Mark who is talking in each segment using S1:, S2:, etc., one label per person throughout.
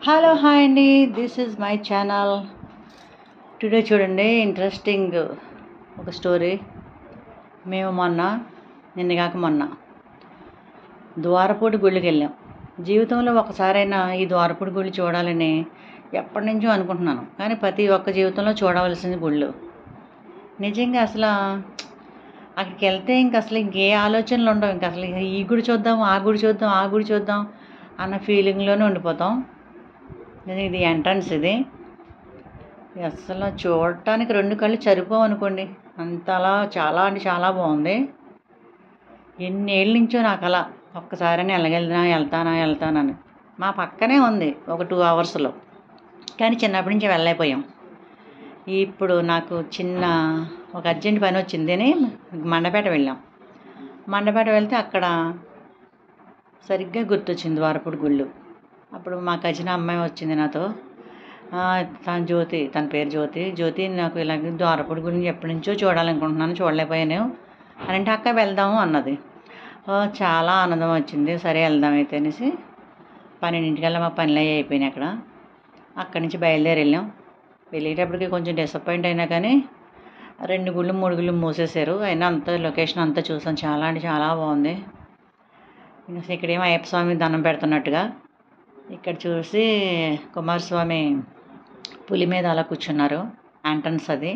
S1: Hello hi అండి, this is my channel. Today చూడండి interesting ఒక స్టోరీ. మేము నిన్నగాక మొన్న ద్వారపూడి గుళ్ళకి వెళ్ళాం. జీవితంలో ఒకసారైనా ఈ ద్వారపూడి గుళ్ళు చూడాలని ఎప్పటి నుంచో అనుకుంటున్నాను, కానీ ప్రతి ఒక్క జీవితంలో చూడవలసిన గుళ్ళు. నిజంగా అసలు అక్కడికి వెళ్తే ఇంకే ఆలోచనలు ఉండవు. అసలు ఈ గుడి చూద్దాం, ఆ గుడి చూద్దాం, ఆ గుడి చూద్దాం అన్న ఫీలింగ్లోనే ఉండిపోతాం. ఇది ఎంట్రన్స్. ఇది అసలు చూడటానికి రెండు కళ్ళు సరిపోవు అనుకోండి, అంతలా చాలా అంటే చాలా బాగుంది. ఎన్నేళ్ళ నుంచో నాకు అలా ఒక్కసారైనా వెళ్తానని. మా పక్కనే ఉంది, ఒక 2 అవర్స్లో, కానీ చిన్నప్పటి నుంచి వెళ్ళైపోయాం. ఇప్పుడు నాకు ఒక అర్జెంట్ పని వచ్చిందని మండపేట వెళ్ళాం. మండపేట వెళ్తే అక్కడ సరిగ్గా గుర్తొచ్చింది ద్వారపూడి గుళ్ళు. అప్పుడు మా కజిన్ అమ్మాయి వచ్చింది నాతో. తన పేరు జ్యోతి, నాకు ఇలాగ ద్వారపూడి గురించి ఎప్పటి నుంచో చూడాలనుకుంటున్నాను, చూడలేకపోయాను అని అంటే, అక్క వెళ్దాము అన్నది. చాలా ఆనందం వచ్చింది. సరే వెళ్దాం అయితే అనేసి 12 మా పనులు అయిపోయినాయి. అక్కడి నుంచి బయలుదేరి వెళ్ళాం. వెళ్ళేటప్పటికి కొంచెం డిసప్పాయింట్ అయినా కానీ 2 గుళ్ళు 3 గుళ్ళు మూసేశారు. అయినా లొకేషన్ అంతా చూసాం. చాలా అంటే చాలా బాగుంది. ఇక్కడేమో అయ్యప్ప స్వామి దండం పెడుతున్నట్టుగా, ఇక్కడ చూసి కుమారస్వామి పులి మీద అలా కూర్చున్నారు. ఎంట్రన్స్ అది.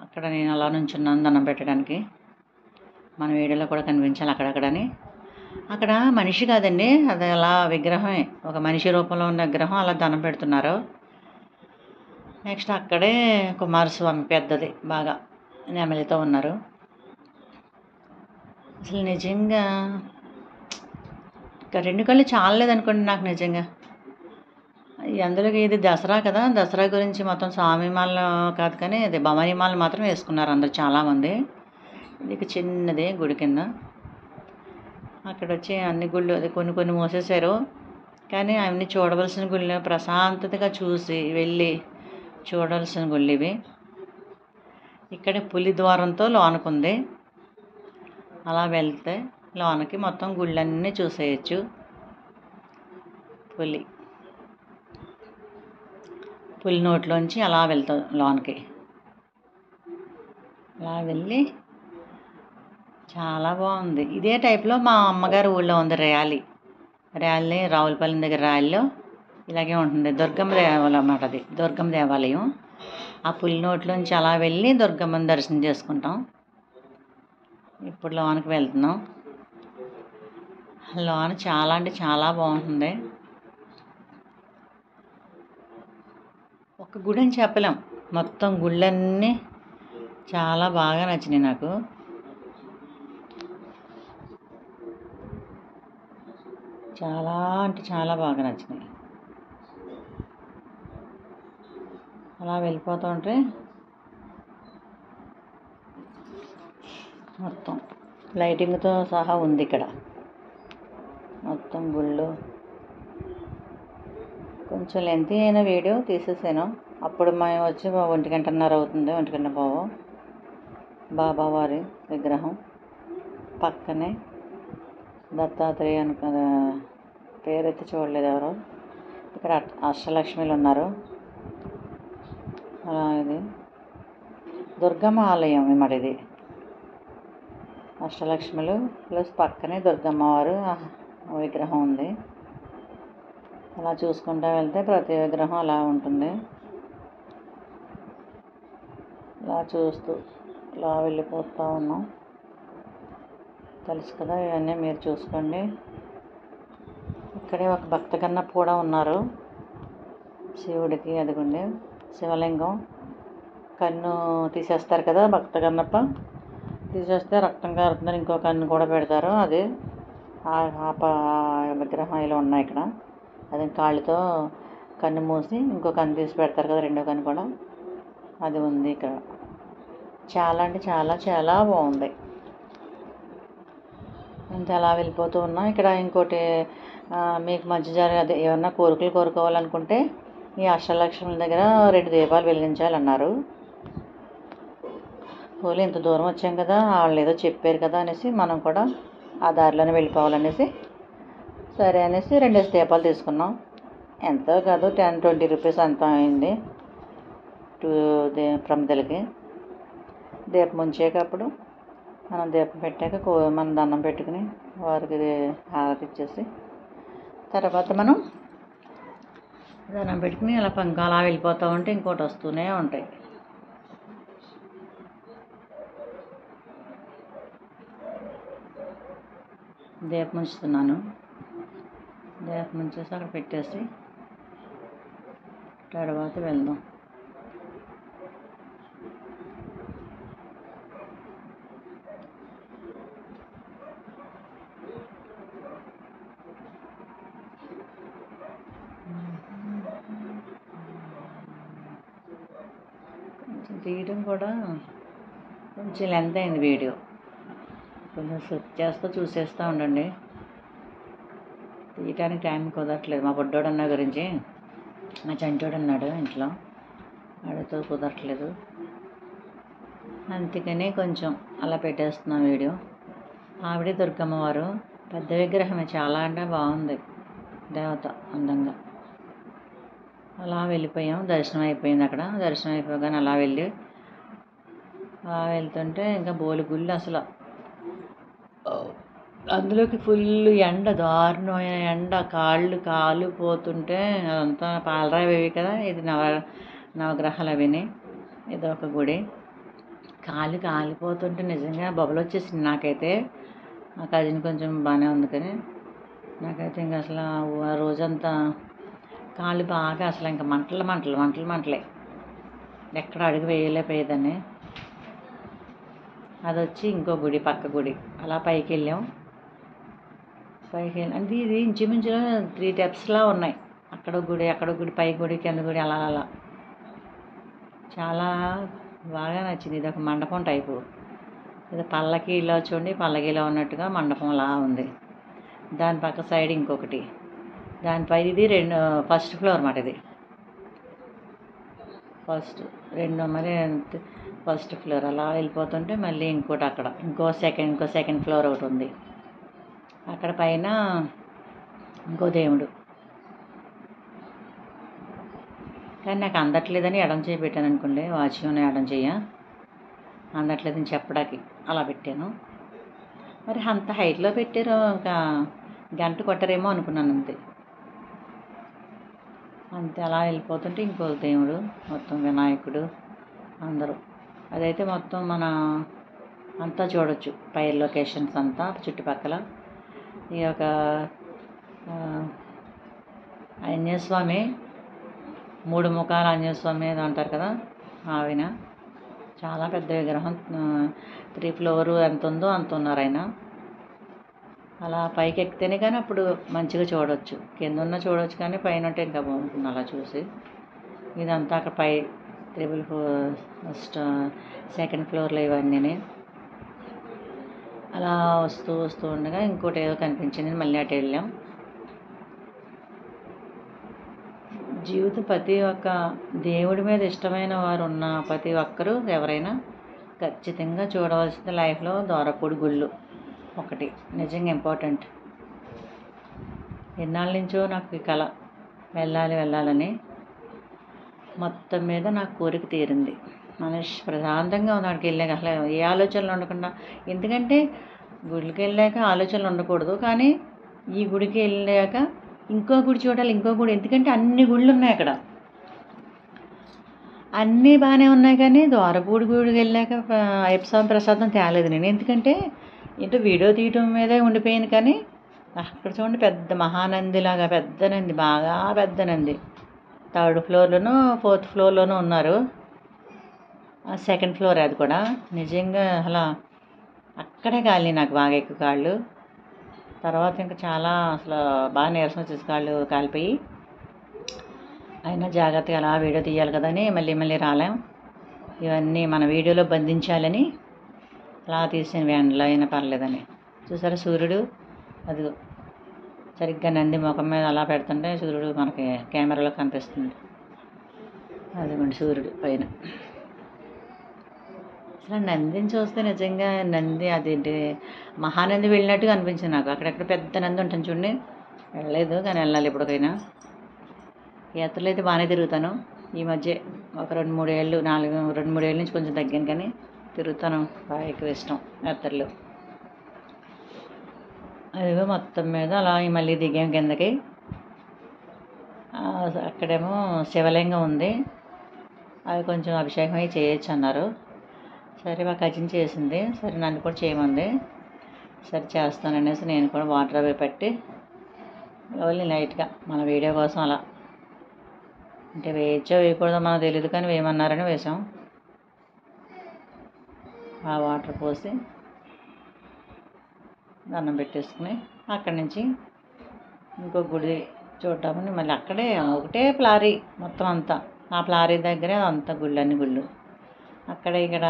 S1: అక్కడ నేను అలా నుంచున్నాను దండం పెట్టడానికి. మన వీడియోలో కూడా కనిపించాలి అక్కడక్కడని. అక్కడ మనిషి కాదండి, అది అలా విగ్రహమే, ఒక మనిషి రూపంలో ఉన్న విగ్రహం అలా దండం పెడుతున్నారు. నెక్స్ట్ అక్కడే కుమారస్వామి పెద్దది బాగా నెమలితో ఉన్నారు. అసలు నిజంగా 2 కళ్ళు చాలలేదనుకోండి నాకు నిజంగా. అందులోకి ఇది దసరా కదా, దసరా గురించి మొత్తం స్వామిమాలను కాదు కానీ అది భవానీమాలను మాత్రం వేసుకున్నారు అందరు చాలామంది. ఇది చిన్నదే గుడి కింద. అక్కడ వచ్చి అన్ని గుళ్ళు అది కొన్ని మూసేశారు, కానీ అన్ని చూడవలసిన గుళ్ళు, ప్రశాంతతగా చూసి వెళ్ళి చూడవలసిన గుళ్ళు ఇవి. ఇక్కడ పులి ద్వారంతో లోనకుంది. అలా వెళ్తే లోనకి మొత్తం గుళ్ళన్నీ చూసేయచ్చు. పులి నోట్లోంచి అలా వెళ్తాం లోనకి. అలా వెళ్ళి చాలా బాగుంది. ఇదే టైప్లో మా అమ్మగారి ఊళ్ళో ఉంది ర్యాలీ రావులపల్లి దగ్గర ర్యాలీలో ఇలాగే ఉంటుంది. దుర్గమ్మ దేవాలయం అన్నమాట. అది దుర్గమ్మ దేవాలయం. ఆ పులి నోట్లోంచి అలా వెళ్ళి దుర్గమ్మని దర్శనం చేసుకుంటాం. ఇప్పుడు లోనకి వెళ్తున్నాం. లోన చాలా అంటే చాలా బాగుంటుంది. ఒక గుడి అని చెప్పలేం, మొత్తం గుళ్ళన్నీ చాలా బాగా నచ్చినాయి నాకు. చాలా అంటే చాలా బాగా నచ్చినాయి. అలా వెళ్ళిపోతూ ఉంటే మొత్తం లైటింగ్తో సహా ఉంది ఇక్కడ మొత్తం గుళ్ళు. కొంచెం లెంతీ అయిన వీడియో తీసేసాను. అప్పుడు మేము వచ్చి 1:30 అవుతుంది, 1:15. బాబావారి విగ్రహం పక్కనే దత్తాత్రేయ పేరైతే చూడలేదు ఎవరో. ఇక్కడ అష్టలక్ష్మిలు ఉన్నారు. అలా ఇది దుర్గమ్మ ఆలయం అన్నమాట. ఇది అష్టలక్ష్మిలు ప్లస్ పక్కనే దుర్గమ్మవారు విగ్రహం ఉంది. అలా చూసుకుంటూ వెళ్తే ప్రతి విగ్రహం అలా ఉంటుంది. అలా చూస్తూ అలా వెళ్ళిపోతూ ఉన్నాం. తెలుసు కదా, ఇవన్నీ మీరు చూసుకోండి. ఇక్కడే ఒక భక్త కన్నప్ప కూడా ఉన్నారు శివుడికి. అదిగోండి శివలింగం. కన్ను తీసేస్తారు కదా, భక్త కన్నప్ప తీసేస్తే రక్తం కారుతుందని ఇంకో కన్ను కూడా పెడతారు. అది విగ్రహం ఇలా ఉన్నాయి ఇక్కడ. అది కాళ్ళతో కన్ను మూసి ఇంకో కన్ను తీసి పెడతారు కదా, రెండో కన్ను కూడా అది ఉంది ఇక్కడ. చాలా అంటే చాలా చాలా బాగుంది. అంతే అలా వెళ్ళిపోతూ ఉన్నాం. ఇక్కడ ఇంకోటి, మీకు మంచి జరగదు ఏమన్నా కోరికలు కోరుకోవాలనుకుంటే ఈ అష్టలక్ష్ముల దగ్గర 2 దీపాలు వెలిగించాలన్నారు. పోలీ ఇంత దూరం వచ్చాం కదా, వాళ్ళు ఏదో చెప్పారు కదా అనేసి మనం కూడా ఆ దారిలోనే వెళ్ళిపోవాలనేసి సరే అనేసి 2 దీపాలు తీసుకున్నాం. ఎంతో కాదు 10-20 రూపీస్ ఎంతో అయింది 2 ప్రమిదలకి. దీపం ఉంచేటప్పుడు మనం దీపం పెట్టాక మనం దండం పెట్టుకుని వారికి హారతి ఇచ్చేసి తర్వాత మనం దండం పెట్టుకుని అలా అలా వెళ్ళిపోతూ ఉంటే ఇంకోటి వస్తూనే ఉంటాయి. దీపం ఉంచుతున్నాను. దీపం ఉంచేసి అక్కడ పెట్టేసి తర్వాత వెళ్దాం. కొంచెం తీయడం కూడా కొంచెం లెంత్ అయింది వీడియో. కొంచెం సెర్చ్ చేస్తూ చూసేస్తూ ఉండండి. తీయటానికి టైం కుదరట్లేదు. మా బుడ్డోడు అన్న గురించి మా చంటోడు ఉన్నాడు ఇంట్లో, వాడితో కుదరట్లేదు. అందుకని కొంచెం అలా పెట్టేస్తున్నాం వీడియో. ఆవిడే దుర్గమ్మ వారు, పెద్ద విగ్రహమే, చాలా అంటే బాగుంది దేవత అందంగా. అలా వెళ్ళిపోయాం. దర్శనం అయిపోయింది. అక్కడ దర్శనం అయిపోగానే అలా వెళ్తుంటే ఇంకా బోలు గుళ్ళు అసలు. అందులోకి ఫుల్ ఎండ, దారుణమైన ఎండ, కాళ్ళు కాలిపోతుంటే అదంతా పాలరాయి అవి కదా. ఇది నవగ్రహాలు అవిని. ఇది ఒక గుడి. కాళ్ళు కాలిపోతుంటే నిజంగా బొబ్బలు వచ్చేసింది నాకైతే. ఆ కజిన్ కొంచెం బాగానే ఉంది కానీ నాకైతే ఇంకా అసలు ఆ రోజంతా కాళ్ళు బాగా అసలు ఇంకా మంటలే. ఎక్కడ అడుగు వేయలేకపోయేదాన్ని. అది వచ్చి ఇంకో గుడి, పక్క గుడి. అలా పైకి వెళ్ళాం. అంటే ఇది ఇంచుమించులో 3 స్టెప్స్లా ఉన్నాయి. అక్కడ గుడి, పై గుడి, కింద గుడి, అలా చాలా బాగా నచ్చింది. ఇది ఒక మండపం టైపు. ఇది పల్లకీలో చూడండి, పల్లకీలో ఉన్నట్టుగా మండపంలా ఉంది. దాని పక్క సైడ్ ఇంకొకటి, దానిపై ఇది ఫస్ట్ ఫ్లోర్ అన్నమాట. ఇది ఫస్ట్ ఫ్లోర్. అలా వెళ్ళిపోతుంటే మళ్ళీ ఇంకోటి అక్కడ ఇంకో సెకండ్ ఫ్లోర్ ఒకటి ఉంది. అక్కడ పైన ఇంకో దేవుడు. కానీ నాకు అందట్లేదని ఎడం చేయి పెట్టాను అనుకోండి. వాచ్యం ఎడం చెయ్య అందట్లేదని చెప్పడానికి అలా పెట్టాను. మరి అంత హైట్లో పెట్టారు, ఇంకా గంట కొట్టరేమో అనుకున్నాను. అంతే అలా వెళ్ళిపోతుంటే ఇంకో దేవుడు, మొత్తం వినాయకుడు అందరూ. అదైతే మొత్తం మన అంతా చూడొచ్చు, పై లొకేషన్స్ అంతా చుట్టుపక్కల. ఈ యొక్క ఆంజనేయస్వామి, 3 ముఖాల ఆంజనేయస్వామి ఏదో అంటారు కదా, ఆయన చాలా పెద్ద విగ్రహం. 3 ఫ్లోర్ ఎంత ఉందో అంత ఉన్నారు ఆయన. అలా పైకి ఎక్కితేనే కానీ అప్పుడు మంచిగా చూడవచ్చు. కింద ఉన్న చూడవచ్చు కానీ పైన ఉంటే ఇంకా బాగుంటుంది అలా చూసి. ఇదంతా అక్కడ పై 3 సెకండ్ ఫ్లోర్లో ఇవన్నీ. అలా వస్తూ ఉండగా ఇంకోటి ఏదో కనిపించింది, మళ్ళీ అటు వెళ్ళాం. జీవితం ప్రతి ఒక్క దేవుడి మీద ఇష్టమైన వారు ఉన్న ప్రతి ఒక్కరూ ఎవరైనా ఖచ్చితంగా చూడవలసిన లైఫ్లో ద్వారపూడి గుళ్ళు ఒకటి నిజంగా ఇంపార్టెంట్. ఎన్నాళ్ళ నుంచో నాకు ఈ కళ వెళ్ళాలని. మొత్తం మీద నాకు కోరిక తీరింది. మనిషి ప్రశాంతంగా ఉంది అక్కడికి వెళ్ళాక. అసలు ఏ ఆలోచనలు ఉండకుండా, ఎందుకంటే గుడికి వెళ్ళాక ఆలోచనలు ఉండకూడదు, కానీ ఈ గుడికి వెళ్ళాక ఇంకో గుడి చూడాలి, ఇంకో గుడి. ఎందుకంటే అన్ని గుళ్ళు ఉన్నాయి అక్కడ, అన్నీ బాగానే ఉన్నాయి. కానీ ద్వారపూడి గుడికి వెళ్ళాక అయ్యప్ప స్వామి ప్రసాదం తేలేదు నేను. ఎందుకంటే ఏంటో వీడియో తీయటం మీదే ఉండిపోయింది. కానీ అక్కడ చూడండి, పెద్ద మహానందిలాగా పెద్ద నంది, బాగా పెద్ద నంది. 3rd ఫ్లోర్లోనూ 4th ఫ్లోర్లోనూ ఉన్నారు. సెకండ్ ఫ్లోర్ అది కూడా. నిజంగా అలా అక్కడే కాలి నాకు బాగా ఎక్కువ కాళ్ళు. తర్వాత ఇంకా చాలా అసలు బాగా నీరసం వచ్చేసి కాళ్ళు కాలిపోయి, అయినా జాగ్రత్తగా అలా వీడియో తీయాలి కదని మళ్ళీ రాలేం. ఇవన్నీ మన వీడియోలో బంధించాలని అలా తీసిన వ్యాన్లో అయినా పర్లేదని. చూసారా సూర్యుడు, అది సరిగ్గా నంది ముఖం మీద అలా పెడుతుంటే సూర్యుడు మనకి కెమెరాలో కనిపిస్తుంది. అదిగోండి సూర్యుడు పైన. అసలు నందిని చూస్తే నిజంగా నంది అదేంటి మహానంది వెళ్ళినట్టుగా అనిపించింది నాకు. అక్కడెక్కడ పెద్ద నంది ఉంటుంది చూడండి, వెళ్ళలేదు, కానీ వెళ్ళాలి ఎప్పటికైనా. యాత్రలు అయితే బాగానే తిరుగుతాను. ఈ మధ్య ఒక 2-3 ఏళ్ళు 2-3 ఏళ్ళ నుంచి కొంచెం తగ్గాను, కానీ తిరుగుతాను. బాగా ఎక్కువ ఇష్టం యాత్రలు. అదిగో మొత్తం మీద అలా మళ్ళీ దిగాం కిందకి. అక్కడేమో శివలింగం ఉంది, అది కొంచెం అభిషేకం అవి చేయొచ్చు అన్నారు. సరే మా కజిన్ చేసింది, సరే నన్ను కూడా చేయమంది. సరే చేస్తాననేసి నేను కూడా వాటర్ అవి పెట్టి ఓన్లీ లైట్గా మన వీడియో కోసం అలా, అంటే వేయచ్చో వేయకూడదో మనకు తెలియదు, కానీ వేయమన్నారని వేసాం. ఆ వాటర్ పోసి దండం పెట్టేసుకుని అక్కడి నుంచి ఇంకో గుడి చూద్దామని మళ్ళీ అక్కడే ఒకటే ప్లారీ మొత్తం అంతా. ఆ ప్లారీ దగ్గరే అంతా గుళ్ళన్ని గుళ్ళు. అక్కడ ఇక్కడ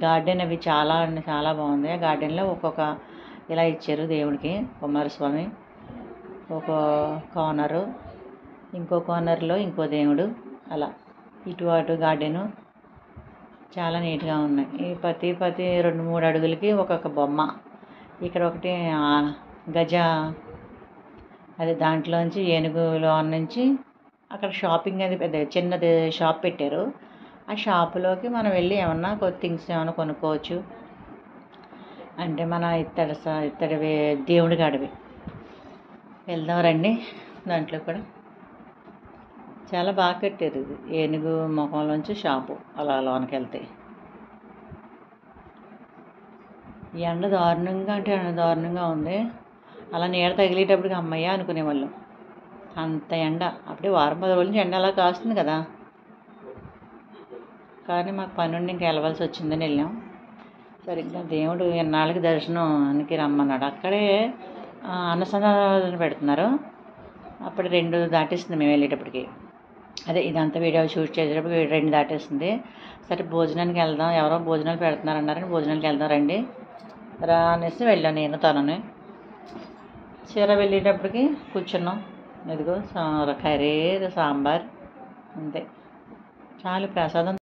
S1: గార్డెన్ అవి చాలా చాలా బాగుంది. ఆ గార్డెన్లో ఒక్కొక్క ఇలా ఇచ్చారు దేవుడికి. కుమారస్వామి ఒక కార్నరు, ఇంకో కార్నర్లో ఇంకో దేవుడు, అలా ఇటు అటు గార్డెను చాలా నీట్గా ఉన్నాయి. ఈ ప్రతి 2-3 అడుగులకి ఒక్కొక్క బొమ్మ. ఇక్కడ ఒకటి గజ, అది దాంట్లోంచి ఏనుగులో నుంచి అక్కడ షాపింగ్ అది పెద్ద చిన్నది షాప్ పెట్టారు. ఆ షాపులోకి మనం వెళ్ళి ఏమన్నా థింగ్స్ ఏమైనా కొనుక్కోవచ్చు. అంటే మన ఇత్తడి దేవుడి కాడివి. వెళ్దాం రండి. దాంట్లో కూడా చాలా బాగా కట్టారు. ఇది ఏనుగు ముఖంలోంచి షాపు అలా లోనికి వెళ్తే. ఈ ఎండ దారుణంగా, అంటే ఎండ దారుణంగా ఉంది. అలా నీడ తగిలేటప్పటికి అమ్మయ్య అనుకునేవాళ్ళం, అంత ఎండ. అప్పుడే 10 రోజుల నుంచి ఎండ అలా కాస్తుంది కదా. కానీ మాకు పని ఉండి ఇంకా వెళ్ళవలసి వచ్చిందని వెళ్ళాం. సరిగ్గా దేవుడు ఎన్నాళ్ళకి దర్శనానికి రమ్మన్నాడు. అక్కడే అన్నసందర్భన పెడుతున్నారు. అప్పుడు 2 దాటేస్తుంది మేము వెళ్ళేటప్పటికి. అదే ఇదంతా వీడియో షూట్ చేసేటప్పుడు 2 దాటేస్తుంది. సరే భోజనానికి వెళ్దాం, ఎవరో భోజనాలు పెడుతున్నారన్నారని భోజనానికి వెళ్దాం రండి రా అనేసి వెళ్ళాను నేను తనని. చీర వెళ్ళేటప్పటికి కూర్చున్నాం. ఇదిగో కర్రీ, సాంబార్, అంతే చాలు. ప్రసాదం